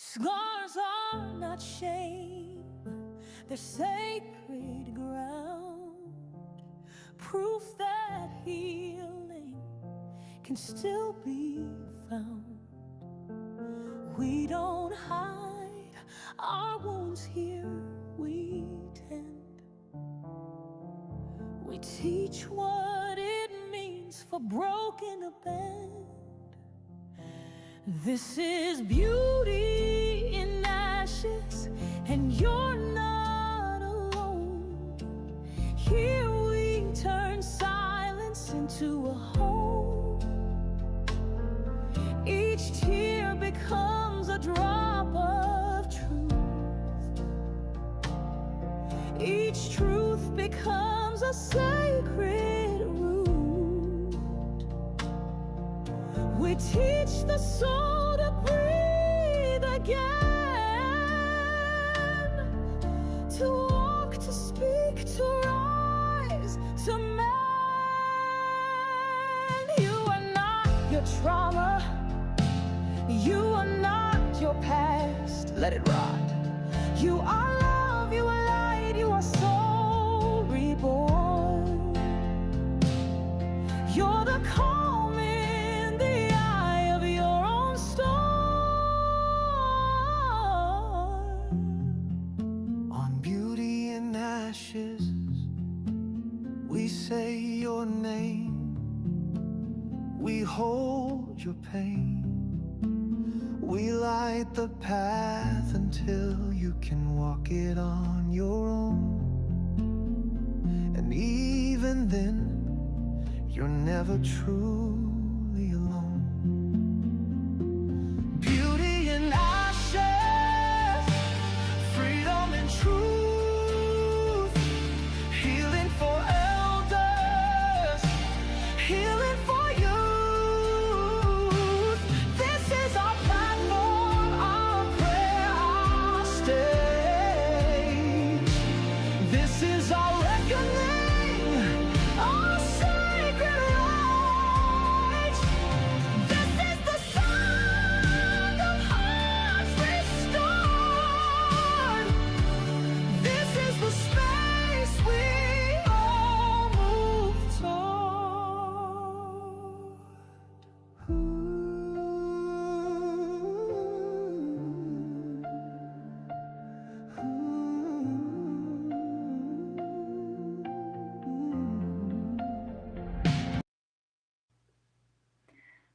Scars are not shame, they're sacred ground, proof that healing can still be found. We don't hide our wounds here, we tend. We teach what it means for broken to bend. This is beauty in ashes, and you're not alone. Here we turn silence into a home. Each tear becomes a drop of truth. Each truth becomes a sacred root. We teach the soul to breathe again, to walk, to speak, to rise, to mend. You are not your trauma, you are not your past. Let it rot. You are love, you are light, you are soul reborn. You're the calm in the eye of your own storm. On beauty and ashes, we say your name. We hold your pain. We light the path until you can walk it on your own. And even then, you're never truly alone. Beauty in ashes, freedom and truth, healing for elders, healing for youth. This is our platform, our prayer, our stage. This is our reckoning, our sacred light. This is the song of hearts restored. This is the space we all move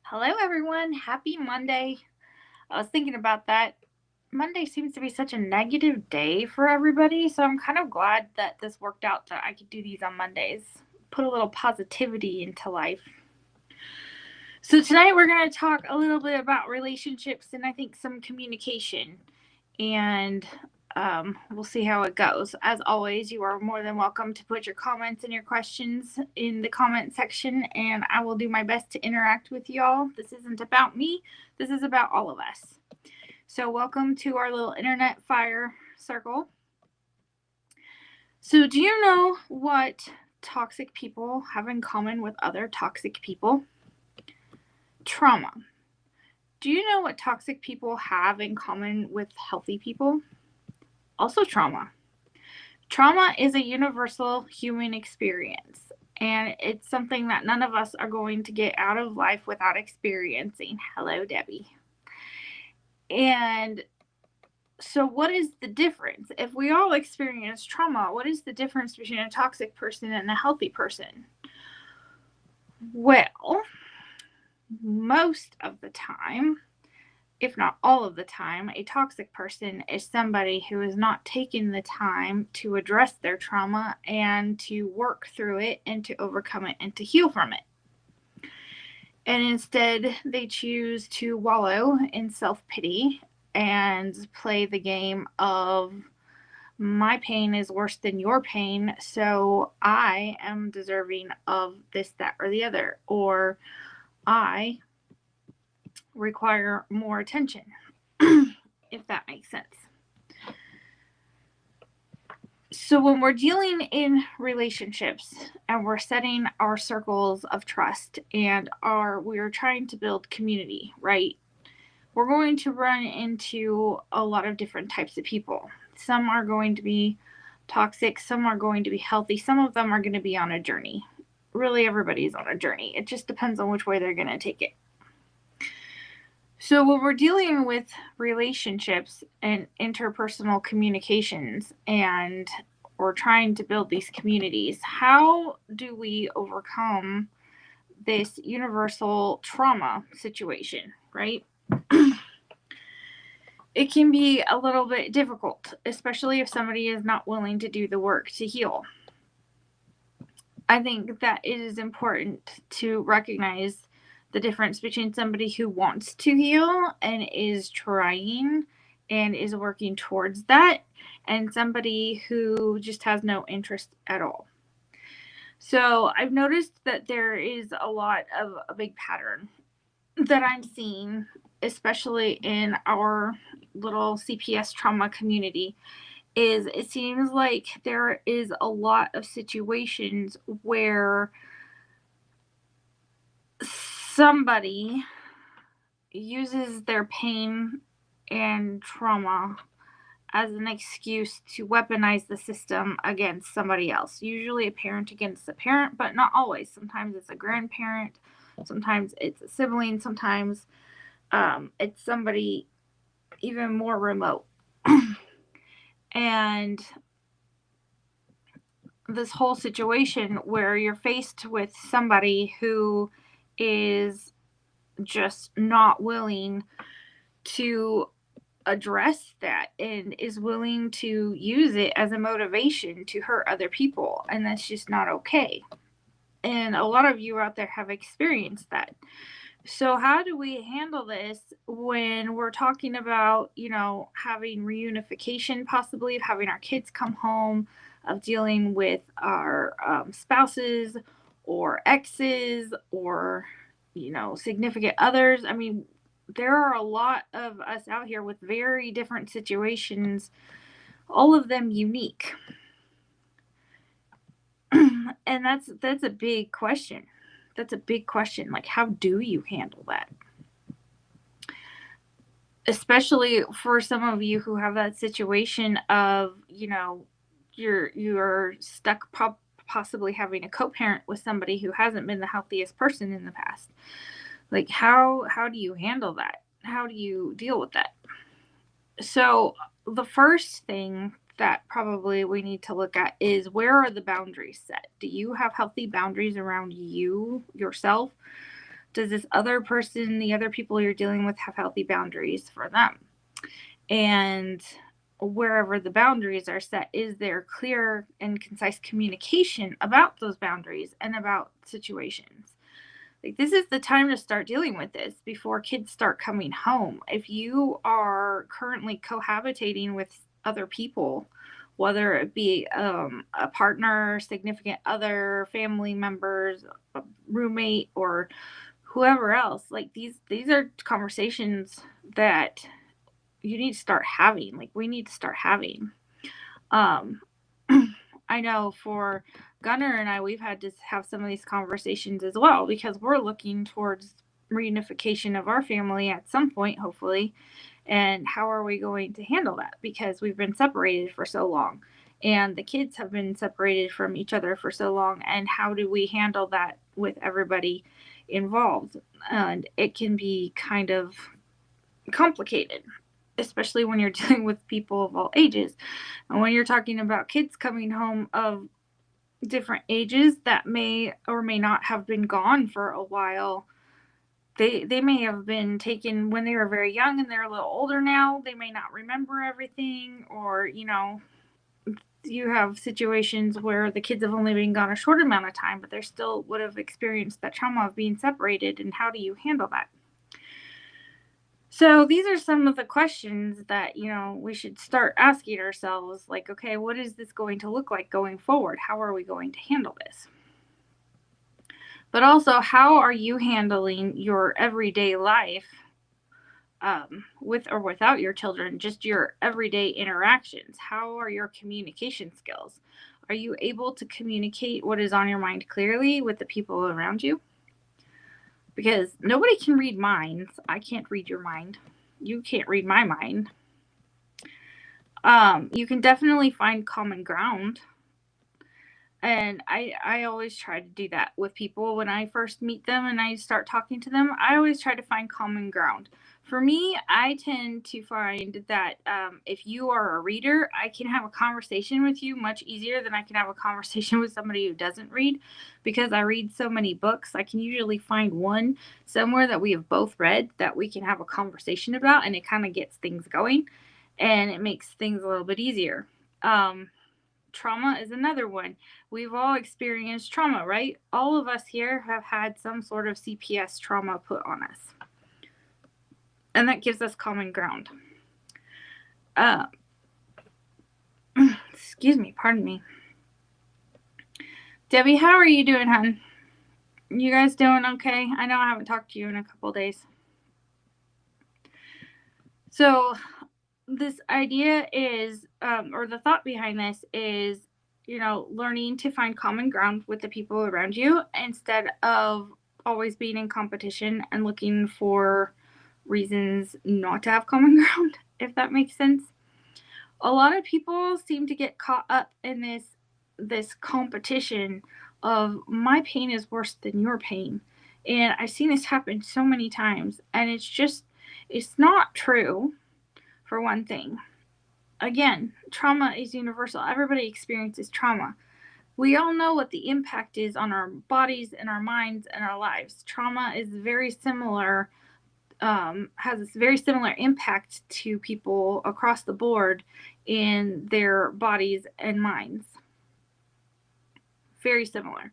Hello everyone, happy Monday. I was thinking about that. Monday seems to be such a negative day for everybody, so I'm kind of glad that this worked out that I could do these on Mondays. Put a little positivity into life. So tonight we're going to talk a little bit about relationships and I think some communication. And we'll see how it goes. As always, you are more than welcome to put your comments and your questions in the comment section, and I will do my best to interact with y'all. This isn't about me. This is about all of us. So welcome to our little internet fire circle. So do you know what toxic people have in common with other toxic people? Trauma. Do you know what toxic people have in common with healthy people? Also trauma. Trauma is a universal human experience, and it's something that none of us are going to get out of life without experiencing. Hello, Debbie. And so what is the difference? If we all experience trauma, what is the difference between a toxic person and a healthy person? Well, most of the time, if not all of the time, a toxic person is somebody who is not taking the time to address their trauma and to work through it and to overcome it and to heal from it. And instead, they choose to wallow in self-pity and play the game of my pain is worse than your pain, so I am deserving of this, that, or the other, or I require more attention, if that makes sense. So when we're dealing in relationships and we're setting our circles of trust and we're trying to build community, right? we're going to run into a lot of different types of people. Some are going to be toxic, some are going to be healthy, some of them are going to be on a journey. Really, everybody's on a journey. It just depends on which way they're going to take it. So when we're dealing with relationships and interpersonal communications, and we're trying to build these communities, how do we overcome this universal trauma situation, right? It can be a little bit difficult, especially if somebody is not willing to do the work to heal. I think that it is important to recognize the difference between somebody who wants to heal and is trying and is working towards that, and somebody who just has no interest at all. So I've noticed that there is a big pattern that I'm seeing, especially in our little CPS trauma community, is it seems like there is a lot of situations where somebody uses their pain and trauma as an excuse to weaponize the system against somebody else. Usually a parent against a parent, but not always. Sometimes it's a grandparent, sometimes it's a sibling, sometimes it's somebody even more remote. And this whole situation where you're faced with somebody who is just not willing to address that and is willing to use it as a motivation to hurt other people, and that's just not okay. And a lot of you out there have experienced that. So how do we handle this when we're talking about, having reunification, possibly of having our kids come home, of dealing with our spouses or exes or, significant others? I mean, there are a lot of us out here with very different situations, all of them unique. And that's a big question. That's a big question. Like, how do you handle that? Especially for some of you who have that situation of, you're stuck possibly having a co-parent with somebody who hasn't been the healthiest person in the past. Like, how do you handle that? How do you deal with that? So the first thing that probably we need to look at is, where are the boundaries set? Do you have healthy boundaries around you, yourself? Does this other person, the other people you're dealing with, have healthy boundaries for them? And wherever the boundaries are set, is there clear and concise communication about those boundaries and about situations? Like, this is the time to start dealing with this before kids start coming home. If you are currently cohabitating with other people, whether it be a partner, significant other, family members, a roommate, or whoever else, like, these are conversations that you need to start having. Like, we need to start having. I know for Gunnar and I, we've had to have some of these conversations as well, because we're looking towards reunification of our family at some point, hopefully. And how are we going to handle that? Because we've been separated for so long, and the kids have been separated from each other for so long. And how do we handle that with everybody involved? And it can be kind of complicated, especially when you're dealing with people of all ages. And when you're talking about kids coming home of different ages that may or may not have been gone for a while, they may have been taken when they were very young and they're a little older now. They may not remember everything, or, you have situations where the kids have only been gone a short amount of time, but they still would have experienced that trauma of being separated. And how do you handle that? So these are some of the questions that, we should start asking ourselves, like, okay, what is this going to look like going forward? How are we going to handle this? But also, how are you handling your everyday life, with or without your children, just your everyday interactions? How are your communication skills? Are you able to communicate what is on your mind clearly with the people around you? Because nobody can read minds. I can't read your mind. You can't read my mind. You can definitely find common ground. And I always try to do that with people when I first meet them and I start talking to them. I always try to find common ground. For me, I tend to find that if you are a reader, I can have a conversation with you much easier than I can have a conversation with somebody who doesn't read. Because I read so many books, I can usually find one somewhere that we have both read that we can have a conversation about, and it kind of gets things going and it makes things a little bit easier. Trauma is another one. We've all experienced trauma, right? All of us here have had some sort of CPS trauma put on us. And that gives us common ground. Excuse me, pardon me. Debbie, how are you doing, hon? You guys doing okay? I know I haven't talked to you in a couple days. So this idea is, or the thought behind this is, learning to find common ground with the people around you instead of always being in competition and looking for reasons not to have common ground, if that makes sense. A lot of people seem to get caught up in this competition of my pain is worse than your pain. And I've seen this happen so many times, and it's not true. For one thing, again, trauma is universal. Everybody experiences trauma. We all know what the impact is on our bodies and our minds and our lives. Trauma is very similar, has a very similar impact to people across the board in their bodies and minds. Very similar.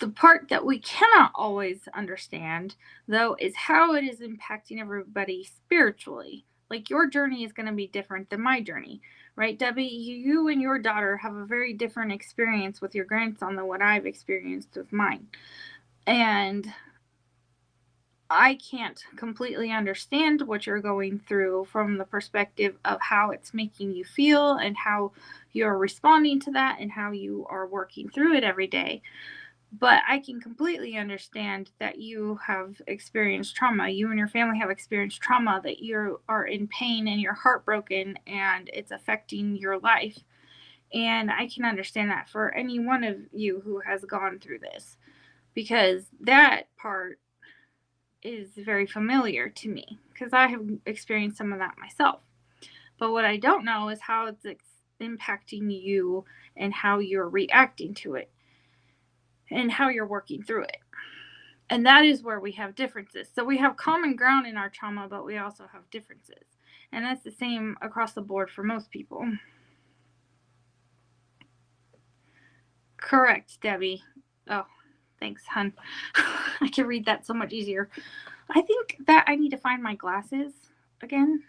The part that we cannot always understand, though, is how it is impacting everybody spiritually. Like, your journey is going to be different than my journey, right, Debbie? You and your daughter have a very different experience with your grandson than what I've experienced with mine. And I can't completely understand what you're going through from the perspective of how it's making you feel and how you're responding to that and how you are working through it every day. But I can completely understand that you have experienced trauma. You and your family have experienced trauma, that you are in pain and you're heartbroken and it's affecting your life. And I can understand that for any one of you who has gone through this, because that part is very familiar to me because I have experienced some of that myself. But what I don't know is how it's impacting you and how you're reacting to it and how you're working through it. And that is where we have differences. So we have common ground in our trauma, but we also have differences. And that's the same across the board for most people. Correct, Debbie. Oh, thanks, hun. I can read that so much easier. I think that I need to find my glasses again.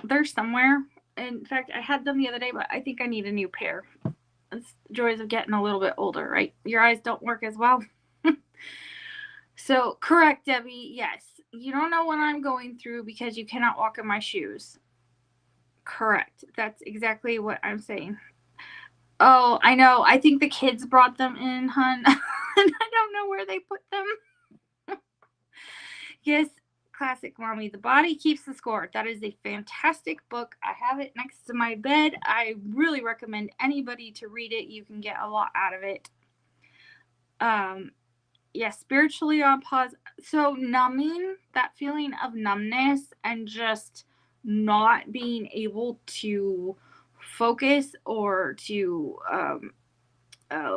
They're somewhere. In fact, I had them the other day, but I think I need a new pair. It's joys of getting a little bit older, right? Your eyes don't work as well. So, correct, Debbie. Yes. You don't know what I'm going through because you cannot walk in my shoes. Correct. That's exactly what I'm saying. Oh, I know. I think the kids brought them in, hun. And I don't know where they put them. Yes, classic mommy. The Body Keeps the Score. That is a fantastic book. I have it next to my bed. I really recommend anybody to read it. You can get a lot out of it. Yeah, spiritually on pause. So numbing, that feeling of numbness and just not being able to focus or to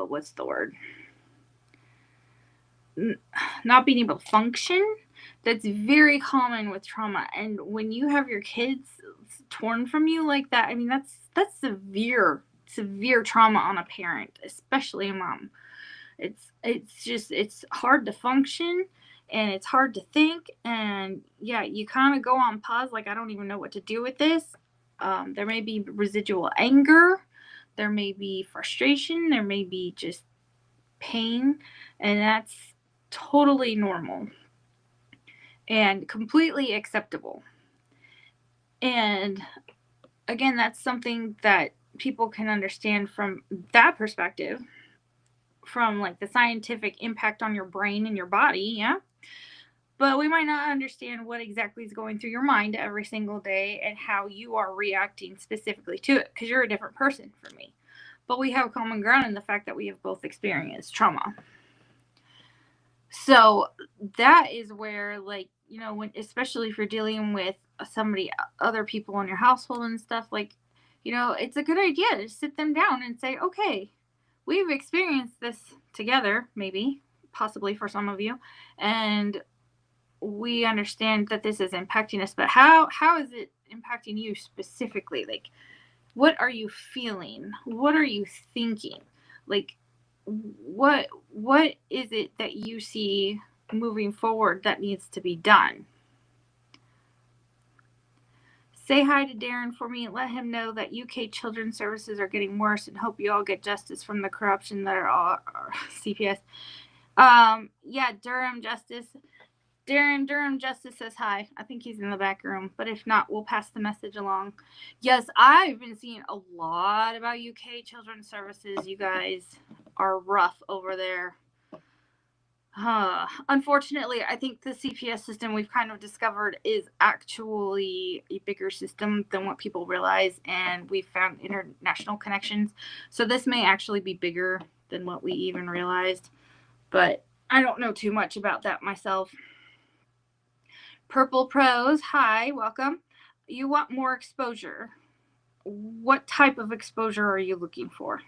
what's the word? Not being able to function. That's very common with trauma. And when you have your kids torn from you like that, I mean, that's severe trauma on a parent, especially a mom. It's hard to function and it's hard to think, and yeah, you kind of go on pause, like, I don't even know what to do with this. There may be residual anger, there may be frustration, there may be just pain, and that's totally normal and completely acceptable. And again, that's something that people can understand from that perspective, from like the scientific impact on your brain and your body. Yeah. but we might not understand what exactly is going through your mind every single day and how you are reacting specifically to it, because you're a different person from me. But we have common ground in the fact that we have both experienced trauma. So that is where, like, when, especially if you're dealing with somebody, other people in your household and stuff, like, it's a good idea to sit them down and say, okay, we've experienced this together, maybe, possibly for some of you, and we understand that this is impacting us, but how is it impacting you specifically? Like, what are you feeling? What are you thinking? Like, what is it that you see moving forward that needs to be done? Say hi to Darren for me. Let him know that UK children's services are getting worse, and hope you all get justice from the corruption that are all CPS. Yeah, Durham Justice. Durham Justice says hi. I think he's in the back room, but if not, we'll pass the message along. Yes, I've been seeing a lot about UK children's services. You guys are rough over there. Unfortunately, I think the CPS system we've kind of discovered is actually a bigger system than what people realize, and we've found international connections. So this may actually be bigger than what we even realized, but I don't know too much about that myself. Purple Pros, hi, welcome. You want more exposure. What type of exposure are you looking for?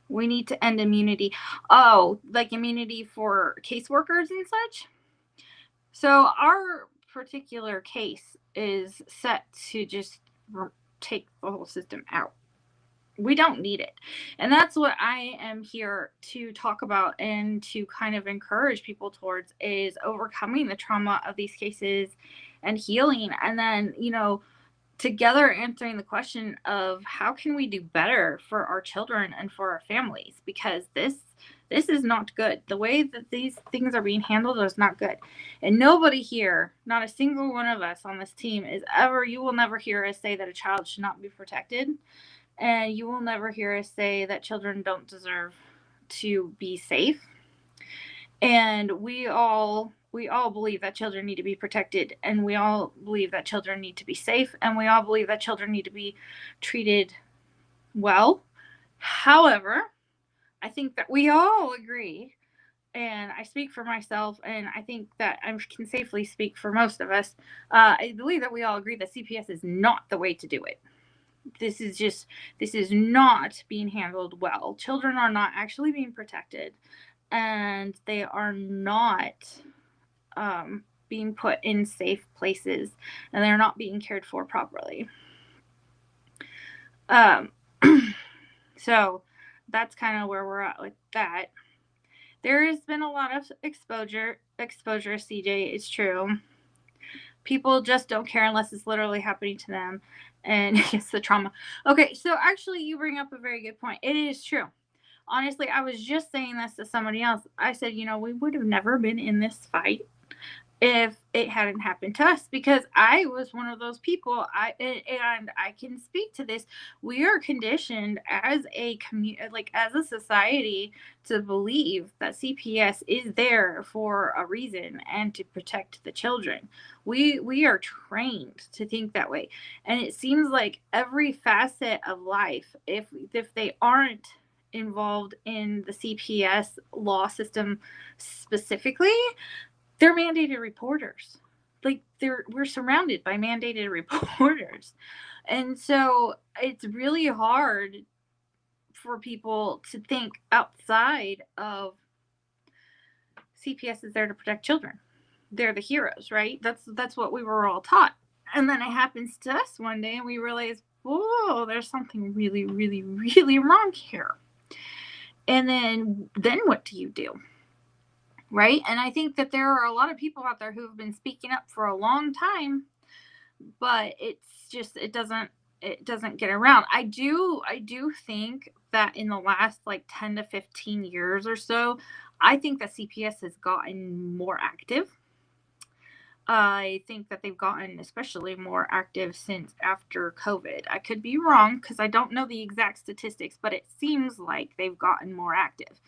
We need to end immunity. Oh, like immunity for caseworkers and such? So our particular case is set to just take the whole system out. We don't need it. And that's what I am here to talk about and to kind of encourage people towards, is overcoming the trauma of these cases and healing. And then, together answering the question of how can we do better for our children and for our families, because this is not good. The way that these things are being handled is not good. And nobody here, not a single one of us on this team, you will never hear us say that a child should not be protected. And you will never hear us say that children don't deserve to be safe. And we all believe that children need to be protected, and we all believe that children need to be safe, and we all believe that children need to be treated well. However, I think that we all agree, and I speak for myself, and I think that I can safely speak for most of us. I believe that we all agree that CPS is not the way to do it. This is not being handled well. Children are not actually being protected, and they are not being put in safe places, and they're not being cared for properly. So that's kind of where we're at with that. There has been a lot of exposure, CJ. It's true. People just don't care unless it's literally happening to them, and it's the trauma. Okay, so actually you bring up a very good point. It is true. Honestly, I was just saying this to somebody else. I said, we would have never been in this fight if it hadn't happened to us, because I was one of those people. And I can speak to this. We are conditioned as a as a society to believe that CPS is there for a reason and to protect the children. We are trained to think that way, and it seems like every facet of life, if they aren't involved in the CPS law system specifically, they're mandated reporters. Like, we're surrounded by mandated reporters. And so it's really hard for people to think outside of CPS is there to protect children. They're the heroes, right? That's what we were all taught. And then it happens to us one day and we realize, whoa, there's something really, really, really wrong here. And then what do you do? Right? And I think that there are a lot of people out there who have been speaking up for a long time, but it's just, it doesn't get around. I do think that in the last like 10 to 15 years or so, I think that CPS has gotten more active. I think that they've gotten especially more active since after COVID. I could be wrong because I don't know the exact statistics, but it seems like they've gotten more active.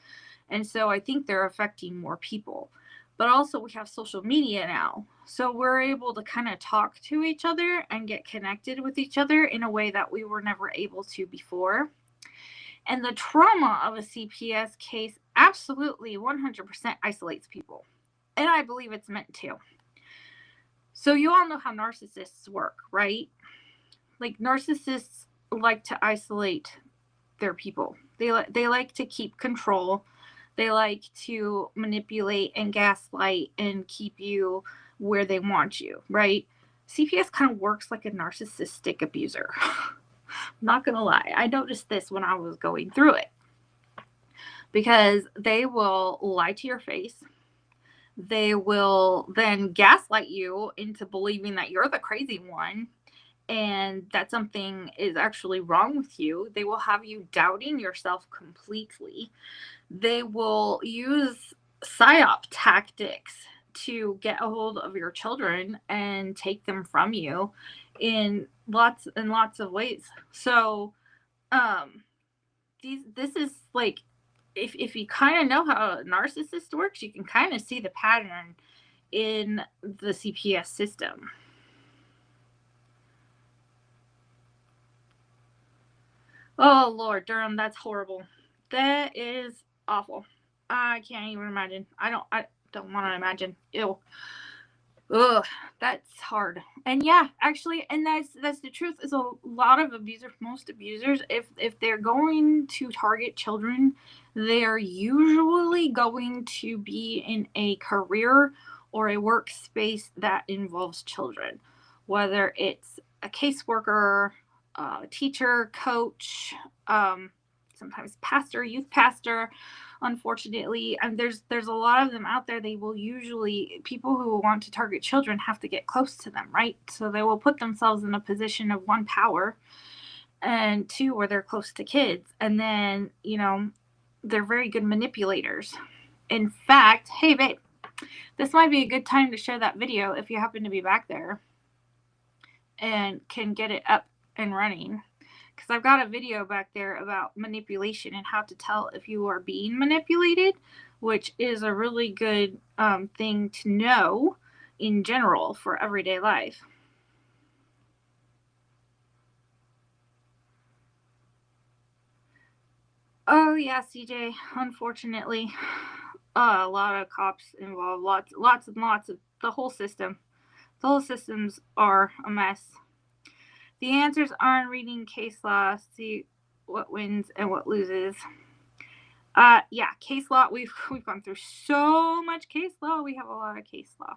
And so I think they're affecting more people. but also we have social media now. So we're able to kind of talk to each other and get connected with each other in a way that we were never able to before. And the trauma of a CPS case absolutely 100% isolates people. And I believe it's meant to. So you all know how narcissists work, right? Like narcissists like to isolate their people. They like to keep control. They like to manipulate and gaslight and keep you where they want you, right? CPS kind of works like a narcissistic abuser. Not gonna lie, I noticed this when I was going through it, because they will lie to your face. They will then gaslight you into believing that you're the crazy one and that something is actually wrong with you. They will have you doubting yourself completely. They will use psyop tactics to get a hold of your children and take them from you in lots and lots of ways. So this is like, if you kind of know how a narcissist works, you can kind of see the pattern in the CPS system. Oh Lord, Durham, that's horrible. That is awful. I can't even imagine. I don't want to imagine. Ew. Ugh, that's hard. And yeah, actually, and that's the truth, is a lot of abusers, most abusers, if they're going to target children, they are usually going to be in a career or a workspace that involves children, whether it's a caseworker, teacher, coach, sometimes pastor, youth pastor. Unfortunately, and there's a lot of them out there. They will usually, people who want to target children have to get close to them, right? So they will put themselves in a position of, one, power, and two, where they're close to kids. And then, they're very good manipulators. In fact, hey babe, this might be a good time to share that video if you happen to be back there and can get it up and running, because I've got a video back there about manipulation and how to tell if you are being manipulated, which is a really good thing to know in general for everyday life. Oh yeah, CJ, unfortunately, a lot of cops involved, lots and lots of the whole system. The whole systems are a mess. The answers are in reading case law. See what wins and what loses. Yeah, case law. We've gone through so much case law. We have a lot of case law.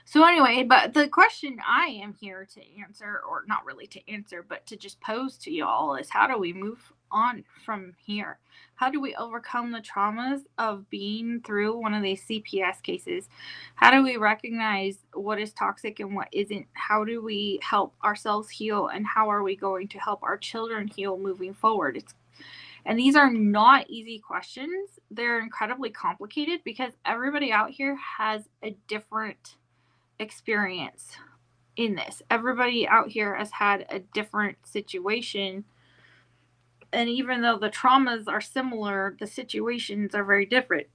So anyway, but the question I am here to answer, or not really to answer, but to just pose to y'all, is how do we move on from here? How do we overcome the traumas of being through one of these CPS cases? How do we recognize what is toxic and what isn't? How do we help ourselves heal? And how are we going to help our children heal moving forward? And these are not easy questions. They're incredibly complicated because everybody out here has a different experience in this. Everybody out here has had a different situation. And even though the traumas are similar, the situations are very different.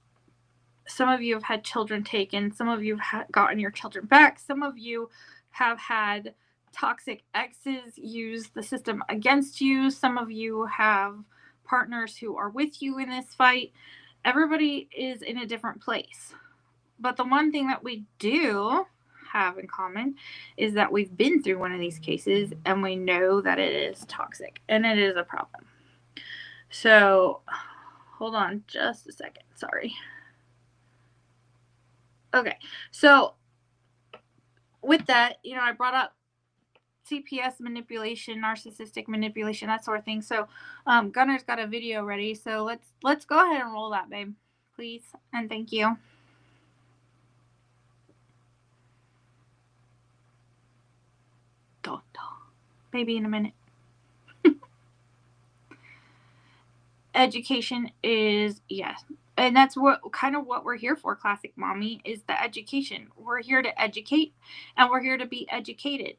Some of you have had children taken. Some of you have gotten your children back. Some of you have had toxic exes use the system against you. Some of you have partners who are with you in this fight. Everybody is in a different place. But the one thing that we do have in common is that we've been through one of these cases and we know that it is toxic and it is a problem. So hold on just a second. Sorry. Okay. So with that, I brought up CPS manipulation, narcissistic manipulation, that sort of thing. So Gunner's got a video ready. So let's go ahead and roll that, babe, please. And thank you. Maybe in a minute. Education is, yes. And that's what we're here for, Classic Mommy, is the education. We're here to educate and we're here to be educated.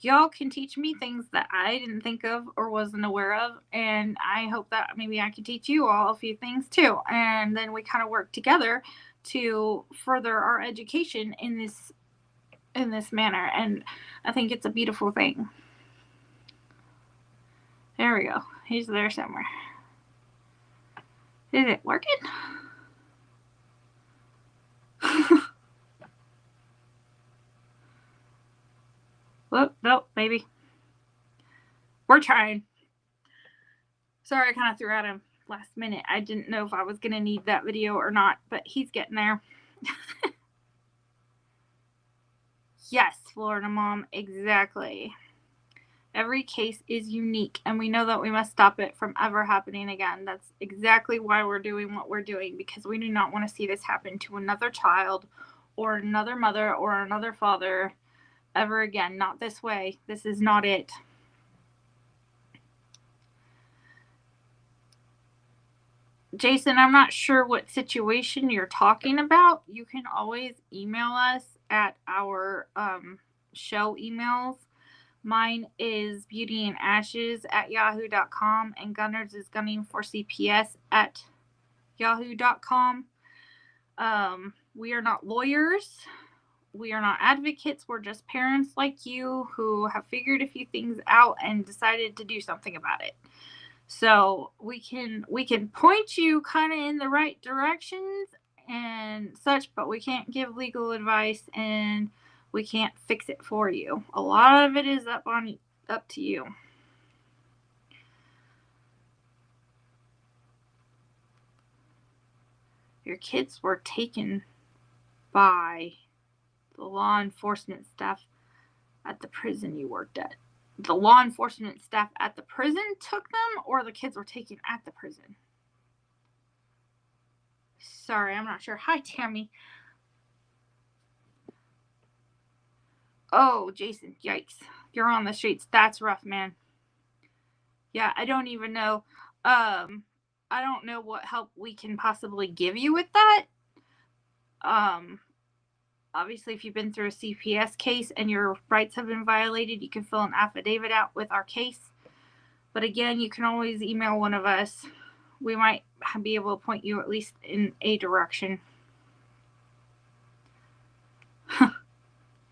Y'all can teach me things that I didn't think of or wasn't aware of. And I hope that maybe I can teach you all a few things too. And then we kind of work together to further our education in this manner, and I think it's a beautiful thing. There we go. He's there somewhere. Is it working? Whoop, nope, maybe. We're trying. Sorry, I kind of threw at him last minute. I didn't know if I was going to need that video or not, but he's getting there. Yes, Florida Mom, exactly. Every case is unique, and we know that we must stop it from ever happening again. That's exactly why we're doing what we're doing, because we do not want to see this happen to another child or another mother or another father ever again. Not this way. This is not it. Jason, I'm not sure what situation you're talking about. You can always email us at our show emails. Mine is beautyandashes@yahoo.com, and Gunners is gunningforcps@yahoo.com. We are not lawyers. We are not advocates. We're just parents like you who have figured a few things out and decided to do something about it. So we can point you kind of in the right directions and such, but we can't give legal advice and we can't fix it for you. A lot of it is up to you. Your kids were taken by the law enforcement staff at the prison you worked at. The law enforcement staff at the prison took them, or the kids were taken at the prison? Sorry, I'm not sure. Hi, Tammy. Oh, Jason, yikes. You're on the streets. That's rough, man. Yeah, I don't even know. I don't know what help we can possibly give you with that. Obviously, if you've been through a CPS case and your rights have been violated, you can fill an affidavit out with our case. But again, you can always email one of us. We might be able to point you at least in a direction.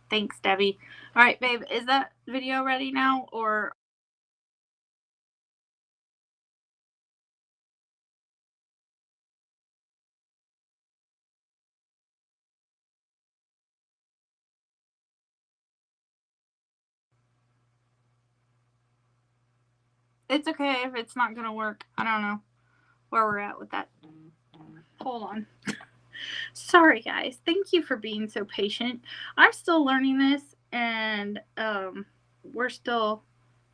Thanks, Debbie. All right, babe, is that video ready now, or? It's okay if it's not going to work. I don't know where we're at with that. Hold on. Sorry, guys. Thank you for being so patient. I'm still learning this, and we're still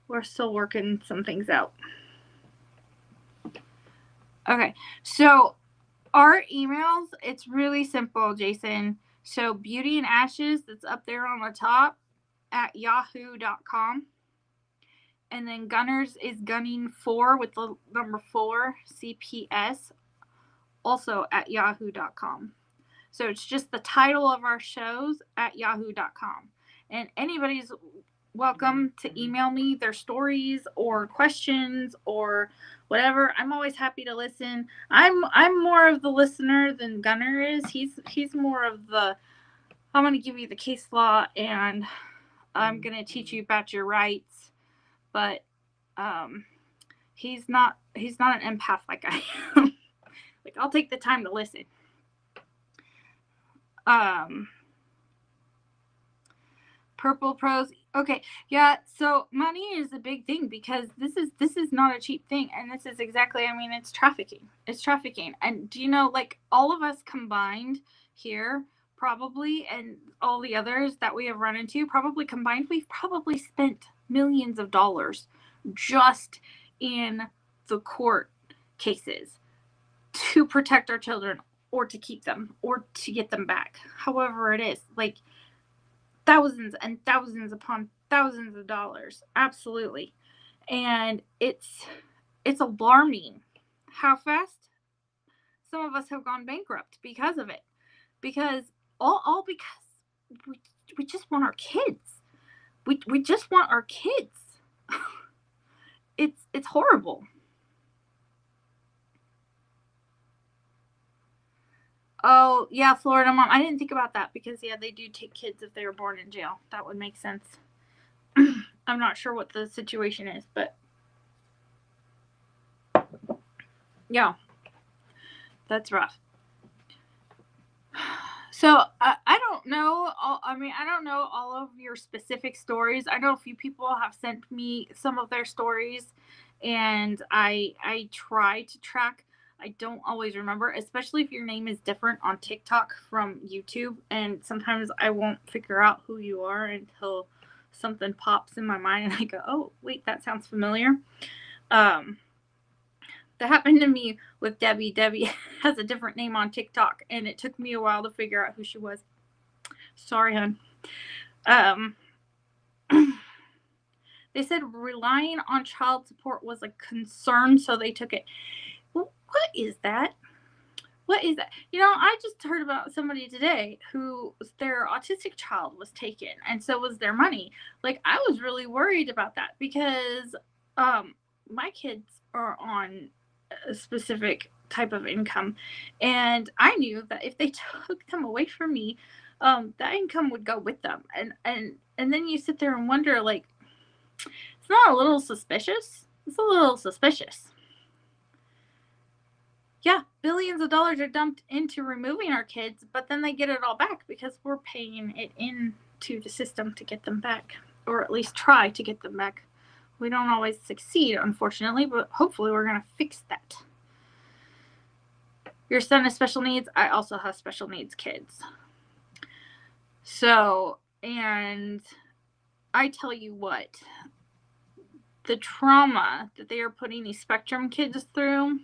working some things out. Okay, so our emails, it's really simple, Jason. So Beauty and Ashes, that's up there on the top, at yahoo.com. And then Gunners is gunning4 with the number 4 CPS, also at yahoo.com. So it's just the title of our shows at yahoo.com. And anybody's welcome to email me their stories or questions or whatever. I'm always happy to listen. I'm more of the listener than Gunner is. He's more of the, I'm going to give you the case law and I'm going to teach you about your rights. But he's not an empath like I am. Like, I'll take the time to listen. Purple Pros. Okay, yeah, so money is a big thing because this is not a cheap thing, and this is exactly, I mean, it's trafficking. It's trafficking. And do you know, like, all of us combined here, probably, and all the others that we have run into, probably combined, we've probably spent millions of dollars just in the court cases to protect our children or to keep them or to get them back. However it is, like, thousands and thousands upon thousands of dollars. Absolutely. And it's alarming how fast some of us have gone bankrupt because of it. Because all because we just want our kids. We just want our kids. It's horrible. Oh, yeah, Florida mom. I didn't think about that because, yeah, they do take kids if they were born in jail. That would make sense. I'm not sure what the situation is, but yeah, that's rough. So I don't know. I don't know all of your specific stories. I know a few people have sent me some of their stories, and I try to track. I don't always remember, especially if your name is different on TikTok from YouTube, and sometimes I won't figure out who you are until something pops in my mind, and I go, "Oh, wait, that sounds familiar." Um, that happened to me with Debbie. Debbie has a different name on TikTok, and it took me a while to figure out who she was. Sorry, hon. Um, they said relying on child support was a concern, so they took it. Well, what is that? What is that? I just heard about somebody today who their autistic child was taken, and so was their money. Like, I was really worried about that because my kids are on a specific type of income, and I knew that if they took them away from me, that income would go with them. And then you sit there and wonder, like, it's not a little suspicious. It's a little suspicious. Yeah, billions of dollars are dumped into removing our kids, but then they get it all back because we're paying it into the system to get them back, or at least try to get them back. We don't always succeed, unfortunately, but hopefully we're going to fix that. Your son has special needs. I also have special needs kids. So, and I tell you what, the trauma that they are putting these spectrum kids through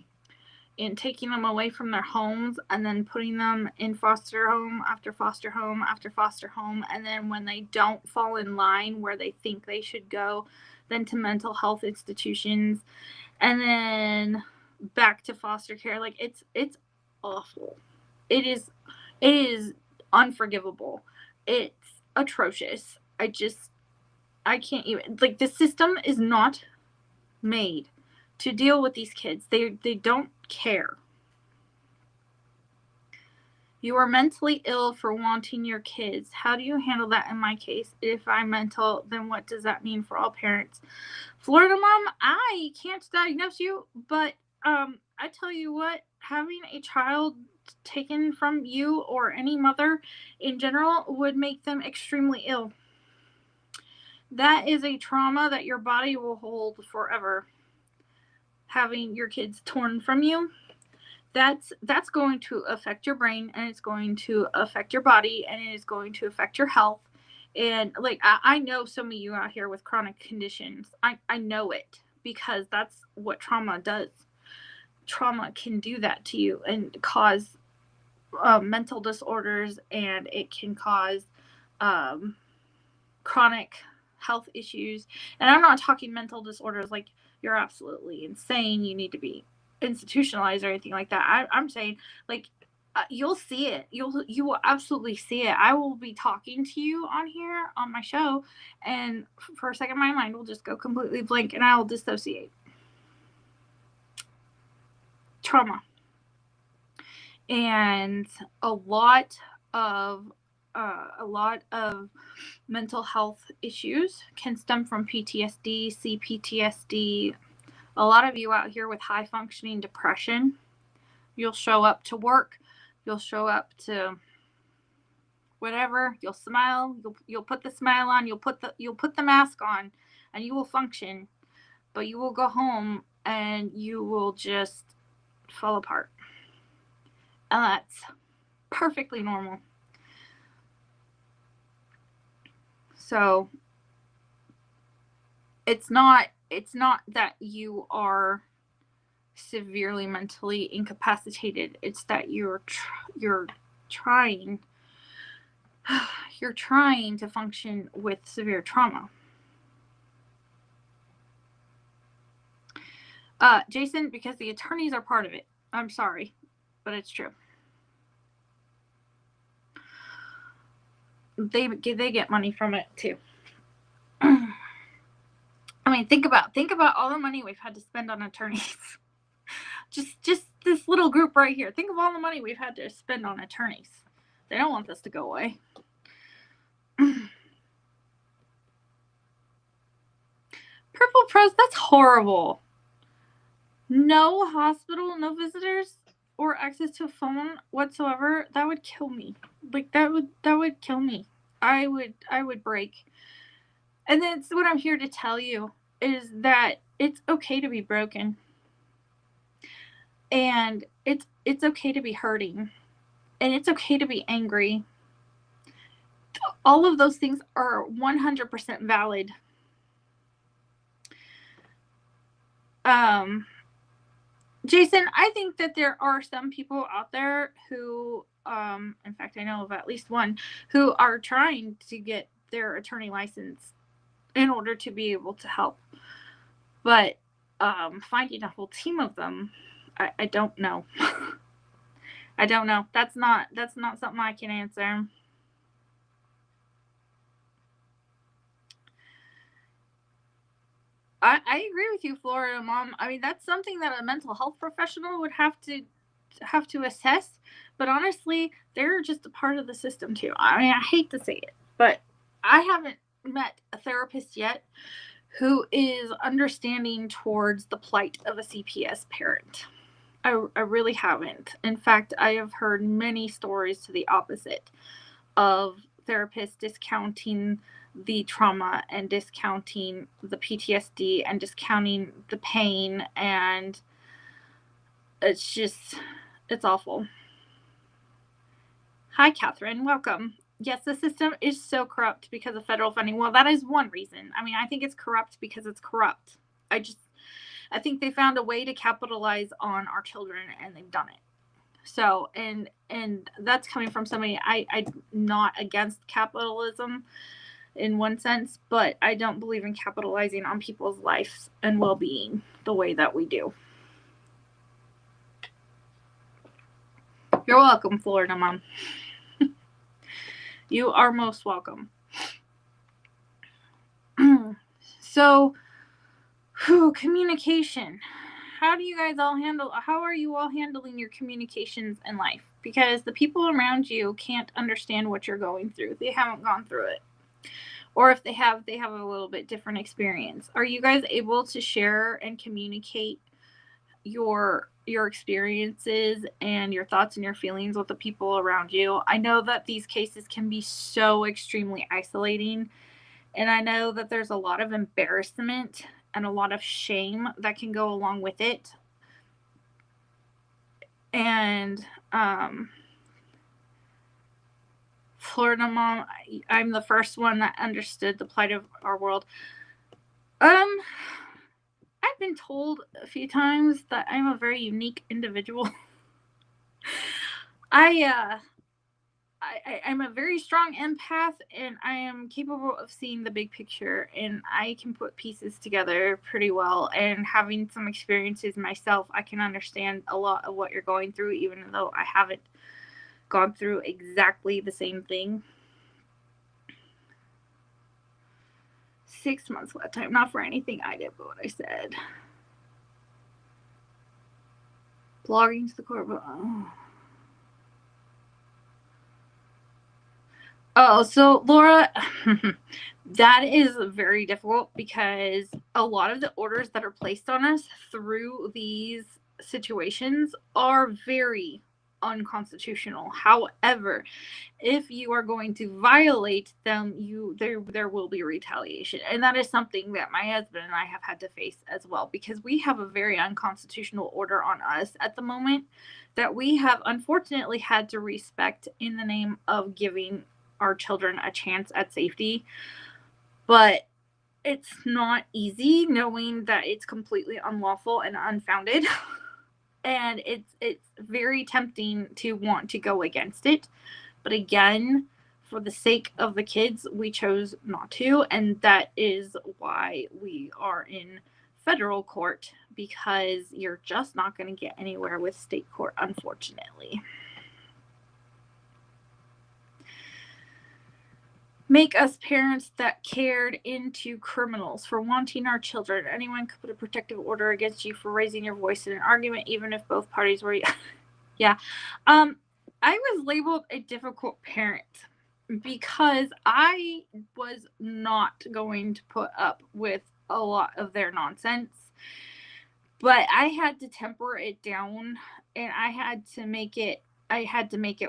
in taking them away from their homes and then putting them in foster home after foster home after foster home, and then when they don't fall in line where they think they should go, then to mental health institutions, and then back to foster care. Like, it's awful. It is unforgivable. It's atrocious. I can't even, like, the system is not made to deal with these kids. They don't care. You are mentally ill for wanting your kids. How do you handle that in my case? If I'm mental, then what does that mean for all parents? Florida mom, I can't diagnose you, but I tell you what, having a child taken from you or any mother in general would make them extremely ill. That is a trauma that your body will hold forever. Having your kids torn from you, that's going to affect your brain, and it's going to affect your body, and it is going to affect your health. And, like, I know some of you out here with chronic conditions. I know it because that's what trauma does. Trauma can do that to you and cause mental disorders, and it can cause chronic health issues. And I'm not talking mental disorders like you're absolutely insane, you need to be institutionalized or anything like that. I'm saying, like, you'll see it. You will absolutely see it. I will be talking to you on here on my show, and for a second my mind will just go completely blank and I will dissociate. Trauma. And a lot of mental health issues can stem from PTSD, CPTSD. A lot of you out here with high functioning depression, you'll show up to work, you'll show up to whatever, you'll smile, you'll put the smile on, you'll put the mask on, and you will function, but you will go home and you will just fall apart. And that's perfectly normal. So it's not that you are severely mentally incapacitated. It's that you're trying to function with severe trauma. Jason, because the attorneys are part of it. I'm sorry, but it's true. They get money from it too. I mean, think about all the money we've had to spend on attorneys Just this little group right here. Think of all the money we've had to spend on attorneys. They don't want this to go away. Purple Prose, that's horrible. No hospital, no visitors, or access to a phone whatsoever. That would kill me. Like that would kill me. I would break. And that's what I'm here to tell you, is that it's okay to be broken. And it's okay to be hurting. And it's okay to be angry. All of those things are 100% valid. Jason, I think that there are some people out there who, in fact, I know of at least one, who are trying to get their attorney license in order to be able to help. But finding a whole team of them, I don't know. I don't know. That's not something I can answer. I agree with you, Florida Mom. I mean, that's something that a mental health professional would have to assess. But honestly, they're just a part of the system too. I mean, I hate to say it, but I haven't met a therapist yet who is understanding towards the plight of a CPS parent. I really haven't. In fact, I have heard many stories to the opposite of therapists discounting the trauma and discounting the PTSD and discounting the pain, and it's awful. Hi, Catherine. Welcome. Yes, the system is so corrupt because of federal funding. Well, that is one reason. I mean, I think it's corrupt because it's corrupt. I think they found a way to capitalize on our children, and they've done it. So, and that's coming from somebody, I'm not against capitalism in one sense, but I don't believe in capitalizing on people's lives and well-being the way that we do. You're welcome, Florida Mom. You are most welcome. So, communication. How are you all handling your communications in life? Because the people around you can't understand what you're going through. They haven't gone through it. Or if they have a little bit different experience. Are you guys able to share and communicate your experiences and your thoughts and your feelings with the people around you? I know that these cases can be so extremely isolating, and I know that there's a lot of embarrassment and a lot of shame that can go along with it. And Florida Mom, I'm the first one that understood the plight of our world. I've been told a few times that I'm a very unique individual. I'm a very strong empath, and I am capable of seeing the big picture, and I can put pieces together pretty well. And having some experiences myself, I can understand a lot of what you're going through, even though I haven't gone through exactly the same thing. 6 months left time, not for anything I did, but what I said. Blogging to the core, but oh, so Laura, that is very difficult because a lot of the orders that are placed on us through these situations are very unconstitutional. However, if you are going to violate them, there will be retaliation. And that is something that my husband and I have had to face as well, because we have a very unconstitutional order on us at the moment that we have unfortunately had to respect in the name of giving our children a chance at safety. But it's not easy knowing that it's completely unlawful and unfounded. And it's very tempting to want to go against it. But again, for the sake of the kids, we chose not to. And that is why we are in federal court, because you're just not going to get anywhere with state court, unfortunately. make us parents that cared into criminals for wanting our children. Anyone could put a protective order against you for raising your voice in an argument, even if both parties were. Yeah. I was labeled a difficult parent because I was not going to put up with a lot of their nonsense. But I had to temper it down, and I had to make it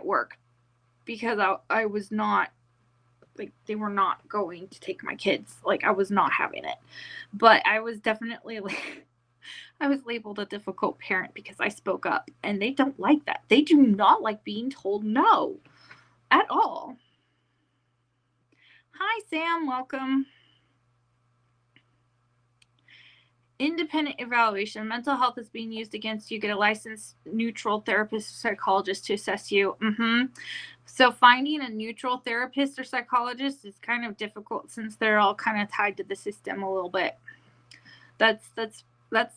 work, because I was not, like, they were not going to take my kids. Like, I was not having it. But I was definitely like, I was labeled a difficult parent because I spoke up, and they don't like that. They do not like being told no at all. Hi, Sam. Welcome. Independent evaluation. Mental health is being used against you. Get a licensed neutral therapist or psychologist to assess you. So finding a neutral therapist or psychologist is kind of difficult, since they're all kind of tied to the system a little bit. That's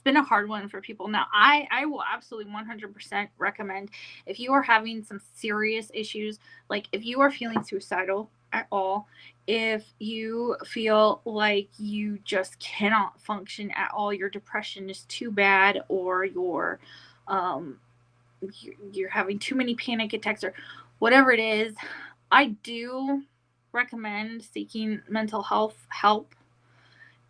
been a hard one for people. Now, I will absolutely 100% recommend, if you are having some serious issues, like if you are feeling suicidal at all, if you feel like you just cannot function at all, your depression is too bad, or you're having too many panic attacks, or whatever it is, I do recommend seeking mental health help.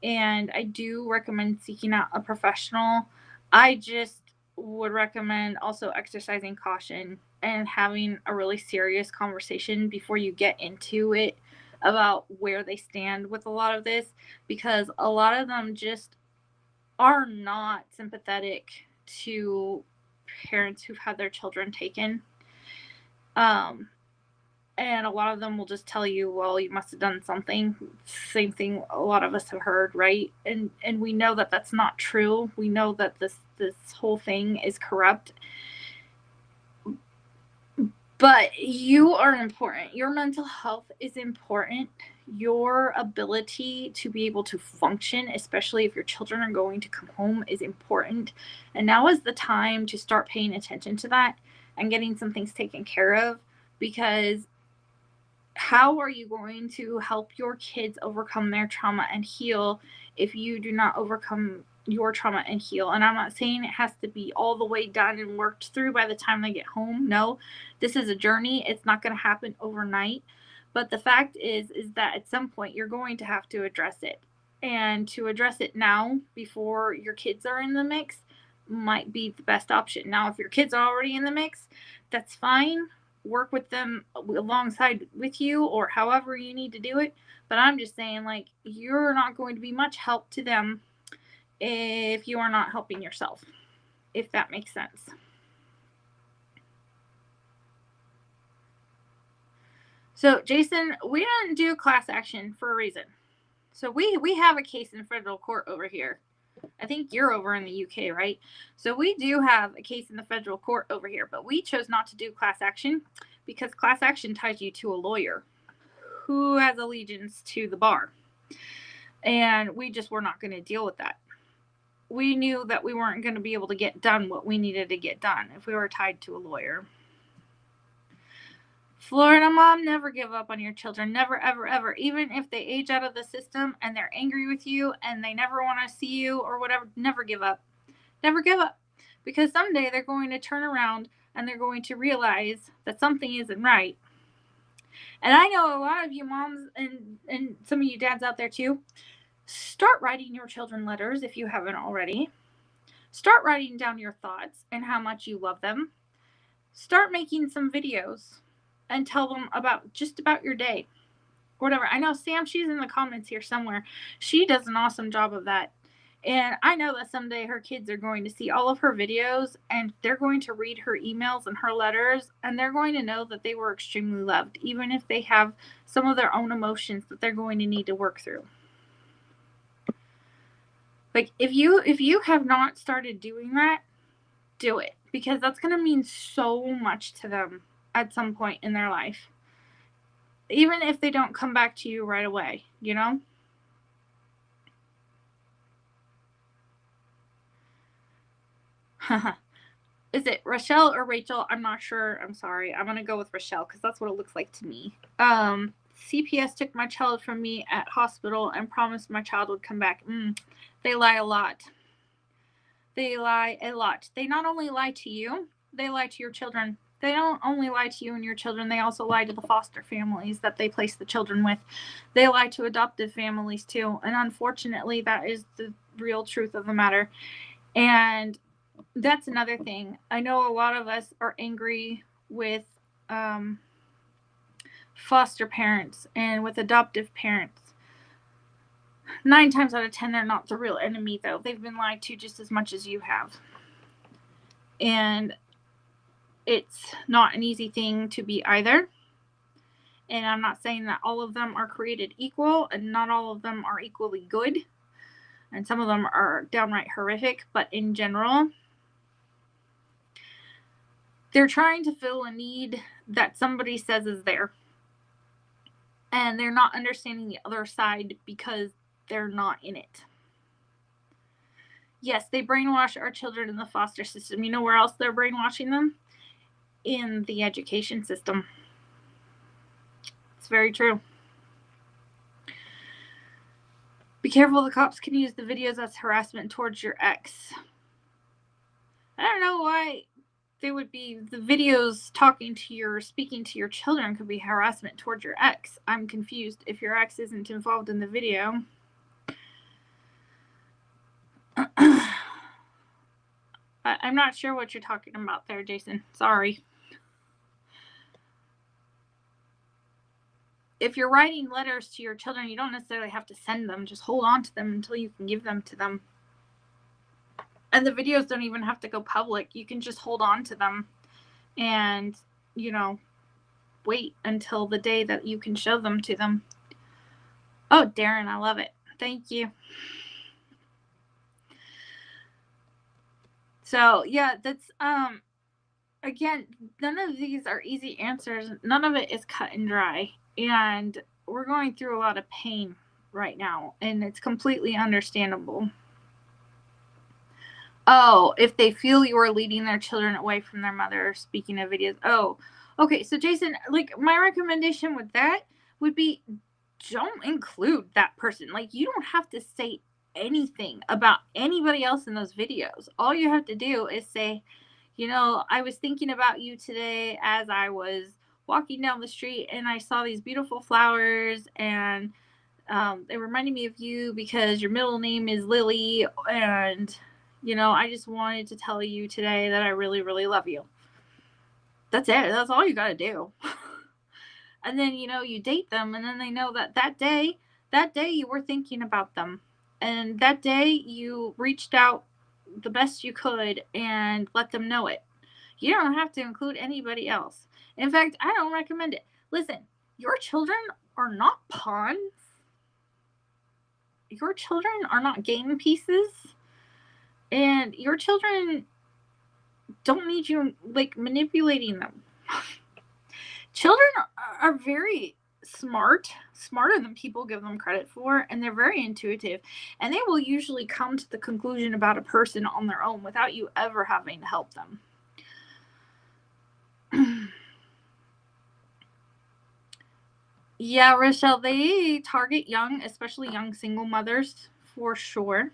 And I do recommend seeking out a professional. I just would recommend also exercising caution and having a really serious conversation before you get into it about where they stand with a lot of this, because a lot of them just are not sympathetic to parents who've had their children taken. And a lot of them will just tell you, well, you must have done something. Same thing a lot of us have heard, right? And we know that that's not true. We know that this whole thing is corrupt. But you are important. Your mental health is important. Your ability to be able to function, especially if your children are going to come home, is important. And now is the time to start paying attention to that and getting some things taken care of, because how are you going to help your kids overcome their trauma and heal if you do not overcome your trauma and heal? And I'm not saying it has to be all the way done and worked through by the time they get home. No, this is a journey. It's not going to happen overnight. But the fact is that at some point you're going to have to address it. And to address it now, before your kids are in the mix, might be the best option. Now, if your kids are already in the mix, that's fine. Work with them alongside with you, or however you need to do it. But I'm just saying, like, you're not going to be much help to them if you are not helping yourself, if that makes sense. So, Jason, we don't do class action for a reason. So we have a case in federal court over here. I think you're over in the UK, right? So we do have a case in the federal court over here, but we chose not to do class action because class action ties you to a lawyer who has allegiance to the bar. And we just were not going to deal with that. We knew that we weren't going to be able to get done what we needed to get done if we were tied to a lawyer. Florida mom, never give up on your children. Never, ever, ever. Even if they age out of the system and they're angry with you and they never want to see you or whatever, never give up. Never give up. Because someday they're going to turn around and they're going to realize that something isn't right. And I know a lot of you moms and some of you dads out there too, start writing your children letters if you haven't already. Start writing down your thoughts and how much you love them. Start making some videos and tell them about your day, whatever. I know Sam, she's in the comments here somewhere. She does an awesome job of that. And I know that someday her kids are going to see all of her videos and they're going to read her emails and her letters, and they're going to know that they were extremely loved, even if they have some of their own emotions that they're going to need to work through. Like, if you have not started doing that, do it, because that's going to mean so much to them at some point in their life, even if they don't come back to you right away, you know? Is it Rochelle or Rachel? I'm not sure. I'm sorry. I'm going to go with Rochelle because that's what it looks like to me. CPS took my child from me at hospital and promised my child would come back. They lie a lot. They lie a lot. They not only lie to you, they lie to your children. They don't only lie to you and your children, they also lie to the foster families that they place the children with. They lie to adoptive families too. And unfortunately, that is the real truth of the matter. And that's another thing. I know a lot of us are angry with foster parents and with adoptive parents. 9 times out of 10, they're not the real enemy, though. They've been lied to just as much as you have. And it's not an easy thing to be either. And I'm not saying that all of them are created equal, and not all of them are equally good. And some of them are downright horrific, but in general, they're trying to fill a need that somebody says is there. And they're not understanding the other side because they're not in it. Yes, they brainwash our children in the foster system. You know where else they're brainwashing them? In the education system. It's very true. Be careful, the cops can use the videos as harassment towards your ex. I don't know why they would be, the videos speaking to your children could be harassment towards your ex. I'm confused. If your ex isn't involved in the video, I'm not sure what you're talking about there, Jason. Sorry. If you're writing letters to your children, you don't necessarily have to send them. Just hold on to them until you can give them to them. And the videos don't even have to go public. You can just hold on to them and, wait until the day that you can show them to them. Oh, Darren, I love it. Thank you. So, yeah, that's, again, none of these are easy answers. None of it is cut and dry. And we're going through a lot of pain right now, and it's completely understandable. Oh, if they feel you are leading their children away from their mother, speaking of videos. Oh, okay. So, Jason, my recommendation with that would be don't include that person. You don't have to say anything about anybody else in those videos. All you have to do is say, I was thinking about you today as I was walking down the street and I saw these beautiful flowers, and they reminded me of you because your middle name is Lily, and I just wanted to tell you today that I really, really love you. That's it. That's all you got to do. And then, you date them, and then they know that day you were thinking about them. And that day you reached out the best you could and let them know it. You don't have to include anybody else. In fact, I don't recommend it. Listen, your children are not pawns. Your children are not game pieces. And your children don't need you manipulating them. Children are very smarter than people give them credit for, and they're very intuitive, and they will usually come to the conclusion about a person on their own without you ever having to help them. Yeah, Rochelle, they target young, especially young single mothers, for sure.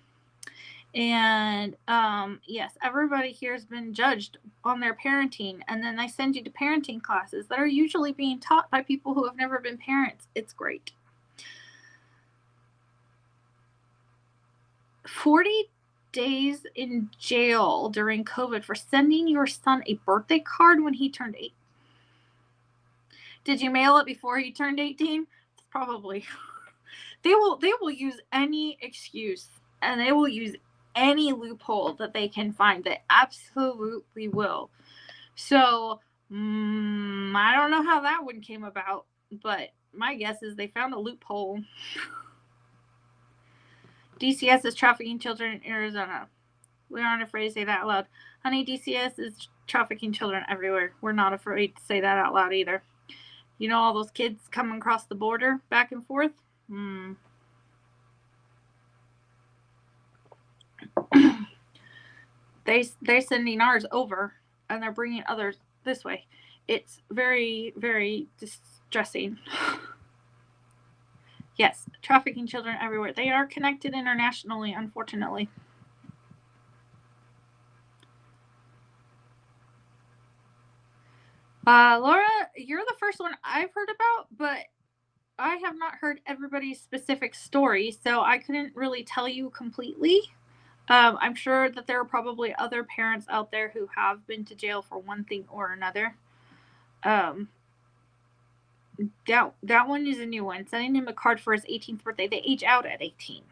And yes, everybody here has been judged on their parenting, and then they send you to parenting classes that are usually being taught by people who have never been parents. It's great. 40 days in jail during COVID for sending your son a birthday card when he turned 8. Did you mail it before he turned 18? Probably. They will use any excuse, and they will use any loophole that they can find. They absolutely will. So, I don't know how that one came about, but my guess is they found a loophole. DCS is trafficking children in Arizona. We aren't afraid to say that out loud. Honey, DCS is trafficking children everywhere. We're not afraid to say that out loud either. All those kids coming across the border back and forth? They're sending ours over, and they're bringing others this way. It's very, very distressing. Yes, trafficking children everywhere. They are connected internationally, unfortunately. Laura, you're the first one I've heard about, but I have not heard everybody's specific story, so I couldn't really tell you completely. I'm sure that there are probably other parents out there who have been to jail for one thing or another. Um, that one is a new one. Sending him a card for his 18th birthday. They age out at 18.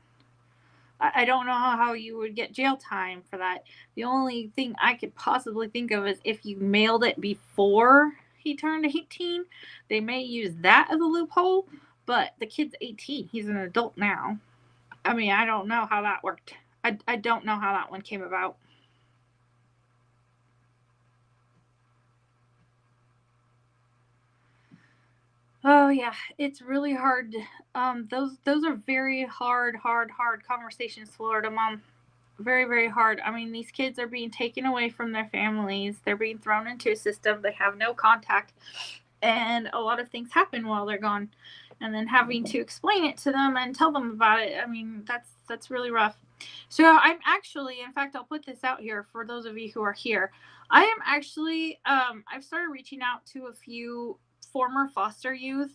I don't know how you would get jail time for that. The only thing I could possibly think of is if you mailed it before he turned 18, they may use that as a loophole. But the kid's 18. He's an adult now. I mean, I don't know how that worked. I don't know how that one came about. Oh yeah, it's really hard. Those are very hard conversations, Florida mom. Very, very hard. I mean, these kids are being taken away from their families. They're being thrown into a system. They have no contact, and a lot of things happen while they're gone. And then having to explain it to them and tell them about it. I mean, that's really rough. So I'm actually, in fact, I'll put this out here for those of you who are here. I am actually, I've started reaching out to a few former foster youth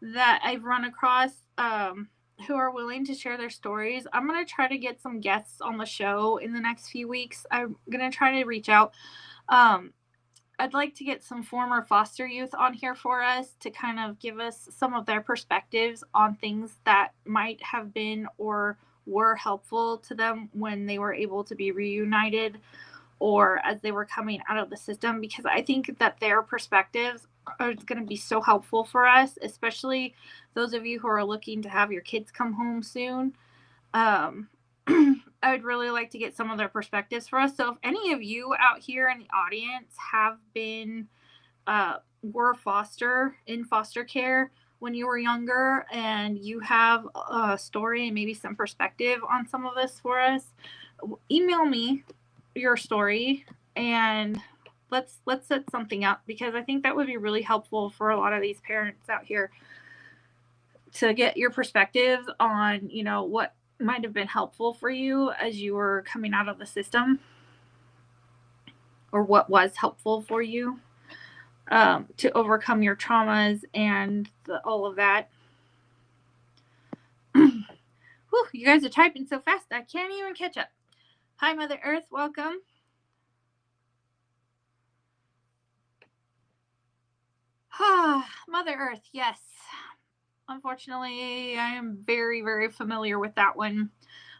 that I've run across who are willing to share their stories. I'm going to try to get some guests on the show in the next few weeks. I'm going to try to reach out. I'd like to get some former foster youth on here for us to kind of give us some of their perspectives on things that might have been or were helpful to them when they were able to be reunited or as they were coming out of the system, because I think that their perspectives are going to be so helpful for us, especially those of you who are looking to have your kids come home soon. I would really like to get some of their perspectives for us. So if any of you out here in the audience have been were in foster care when you were younger and you have a story and maybe some perspective on some of this for us, email me your story and let's set something up, because I think that would be really helpful for a lot of these parents out here to get your perspectives on, what might have been helpful for you as you were coming out of the system, or what was helpful for you to overcome your traumas and all of that. Whew, you guys are typing so fast I can't even catch up. Hi, Mother Earth, welcome. Mother Earth, yes. Unfortunately, I am very, very familiar with that one.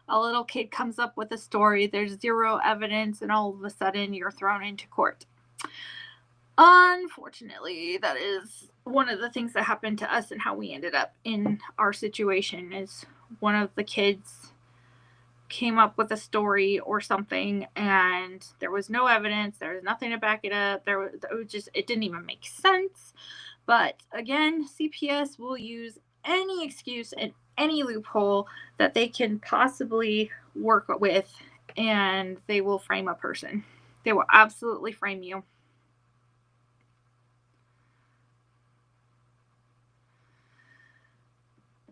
A little kid comes up with a story, there's zero evidence, and all of a sudden you're thrown into court. Unfortunately, that is one of the things that happened to us and how we ended up in our situation. Is one of the kids came up with a story or something and there was no evidence, there was nothing to back it up, it didn't even make sense. But again, CPS will use any excuse and any loophole that they can possibly work with, and they will frame a person. They will absolutely frame you.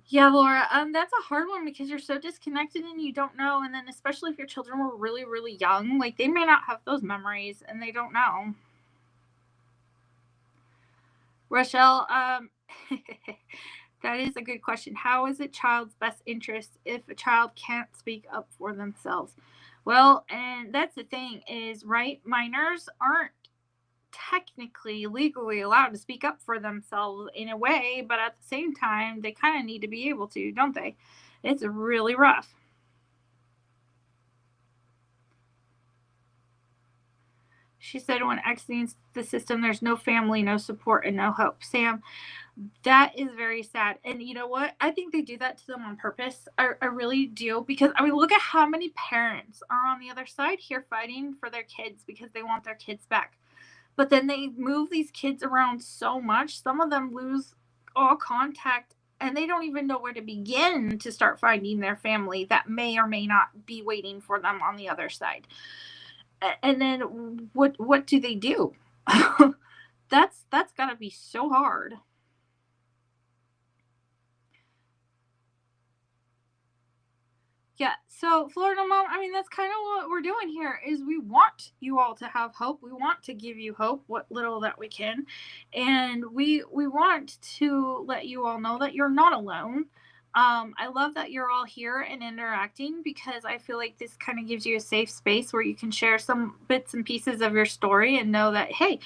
Yeah, Laura, that's a hard one because you're so disconnected and you don't know. And then, especially if your children were really, really young, like they may not have those memories and they don't know. Rochelle, that is a good question. How is it child's best interest if a child can't speak up for themselves? Well, and that's the thing is, right, minors aren't technically legally allowed to speak up for themselves in a way, but at the same time, they kind of need to be able to, don't they? It's really rough. She said, when exiting the system, there's no family, no support, and no hope. Sam, that is very sad. And you know what? I think they do that to them on purpose. I really do. Because, I mean, look at how many parents are on the other side here fighting for their kids because they want their kids back. But then they move these kids around so much. Some of them lose all contact and they don't even know where to begin to start finding their family that may or may not be waiting for them on the other side. And then what do they do? That's got to be so hard. Yeah, so Florida Mom, I mean, that's kind of what we're doing here is we want you all to have hope. We want to give you hope, what little that we can. And we want to let you all know that you're not alone. I love that you're all here and interacting because I feel like this kind of gives you a safe space where you can share some bits and pieces of your story and know that, hey,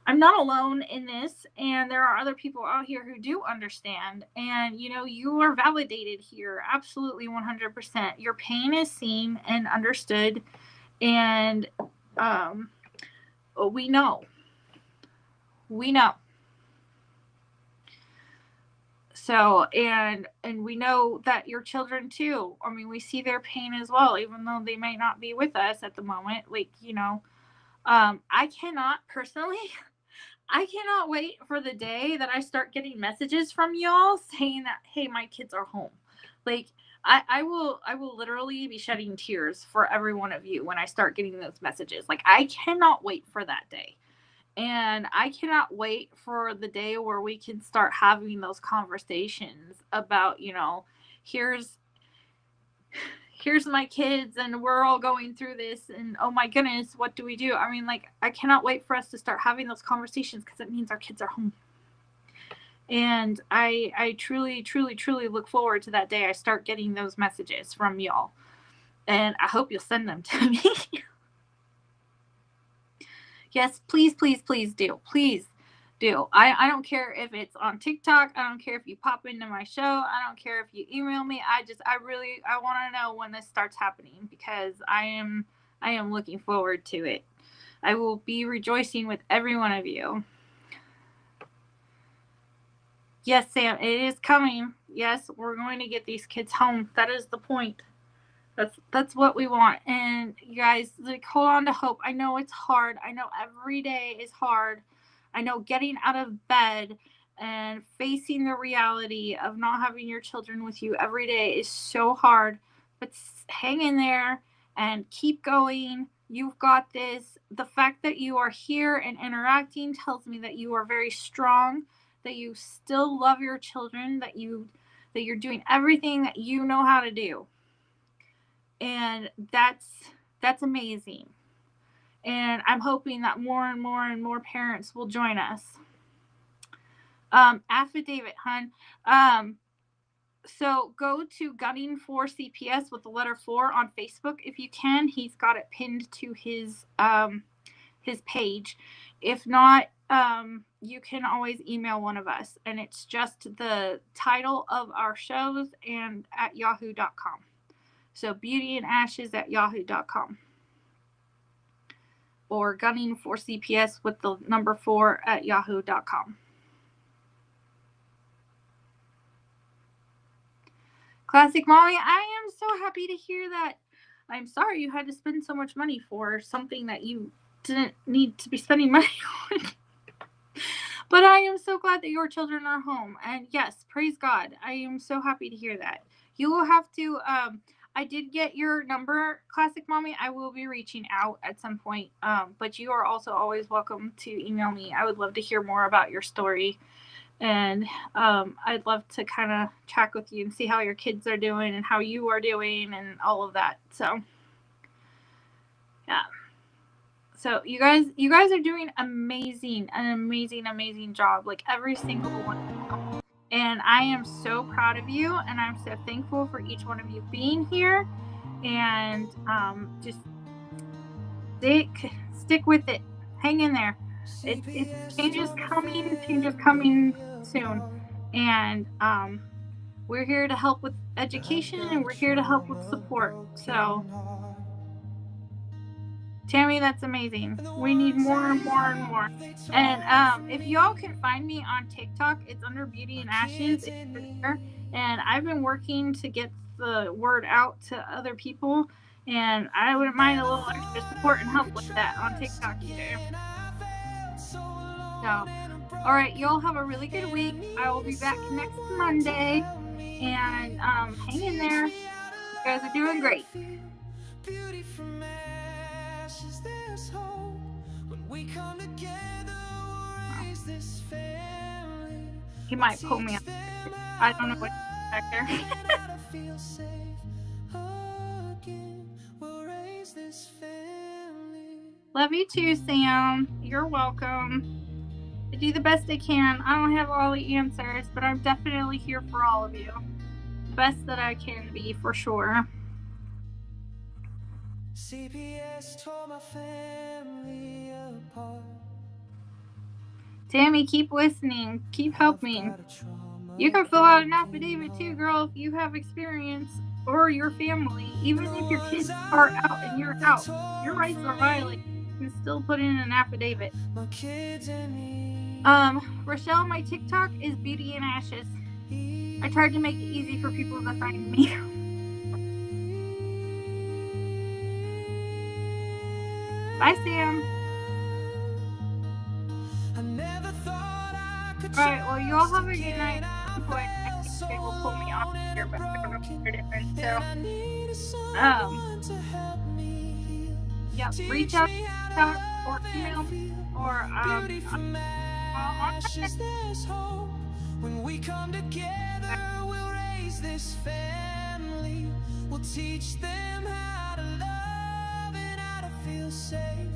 I'm not alone in this, and there are other people out here who do understand. And you are validated here, absolutely 100%. Your pain is seen and understood, and um, we know, we know. So, and we know that your children too. I mean, we see their pain as well, even though they might not be with us at the moment. I cannot personally. I cannot wait for the day that I start getting messages from y'all saying that, hey, my kids are home. Like I will literally be shedding tears for every one of you when I start getting those messages. Like I cannot wait for that day. And I cannot wait for the day where we can start having those conversations about, here's here's my kids and we're all going through this and oh my goodness, what do we do? I mean, like, I cannot wait for us to start having those conversations because it means our kids are home. And I truly, truly, truly look forward to that day I start getting those messages from y'all. And I hope you'll send them to me. Yes, please, please, please do. Please do. I don't care if it's on TikTok. I don't care if you pop into my show. I don't care if you email me. I want to know when this starts happening because I am looking forward to it. I will be rejoicing with every one of you. Yes, Sam, it is coming. Yes, we're going to get these kids home. That is the point. That's what we want. And you guys, like, hold on to hope. I know it's hard. I know every day is hard. I know getting out of bed and facing the reality of not having your children with you every day is so hard. But hang in there and keep going. You've got this. The fact that you are here and interacting tells me that you are very strong, that you still love your children, that you're doing everything that you know how to do. And that's amazing. And I'm hoping that more and more and more parents will join us. Affidavit, hun. So go to Gunning for CPS with the letter 4 on Facebook if you can. He's got it pinned to his page. If not, you can always email one of us, and it's just the title of our shows and at yahoo.com. So beautyandashes@yahoo.com. Or Gunning for CPS with the number 4 at yahoo.com. Classic Molly, I am so happy to hear that. I'm sorry you had to spend so much money for something that you didn't need to be spending money on. But I am so glad that your children are home. And yes, praise God. I am so happy to hear that. You will have to, I did get your number, Classic Mommy. I will be reaching out at some point. But you are also always welcome to email me. I would love to hear more about your story. And I'd love to kind of chat with you and see how your kids are doing and how you are doing and all of that. So, yeah. So you guys are doing an amazing job. Like every single one. And I am so proud of you, and I'm so thankful for each one of you being here. And just stick with it. Hang in there. It's change is coming soon. And we're here to help with education, and we're here to help with support. So Tammy, that's amazing. We need more and more and more. And if y'all can find me on TikTok, it's under Beauty and Ashes. And I've been working to get the word out to other people. And I wouldn't mind a little extra support and help with that on TikTok either. So, all right, y'all have a really good week. I will be back next Monday. And hang in there. You guys are doing great. Beauty from ashes, there's hope. When we come together, we'll raise this family. He might pull me up. I don't know what back there. Love you too, Sam. You're welcome. I do the best I can. I don't have all the answers, but I'm definitely here for all of you. The best that I can be, for sure. CPS tore my family apart. Tammy, keep listening. Keep helping. You can fill out an affidavit too, girl, if you have experience or your family. Even if your kids are out and you're out, your rights are violated. You can still put in an affidavit. Rochelle, my TikTok is Beauty and Ashes. I tried to make it easy for people to find me. Bye, Sam. Alright, well, you all have a good night. At some point, I think they will pull me off here, but I don't know what they're doing. So, yeah, reach out or email me or, when we come together, we'll raise this family. We'll teach them how to love and how to feel safe.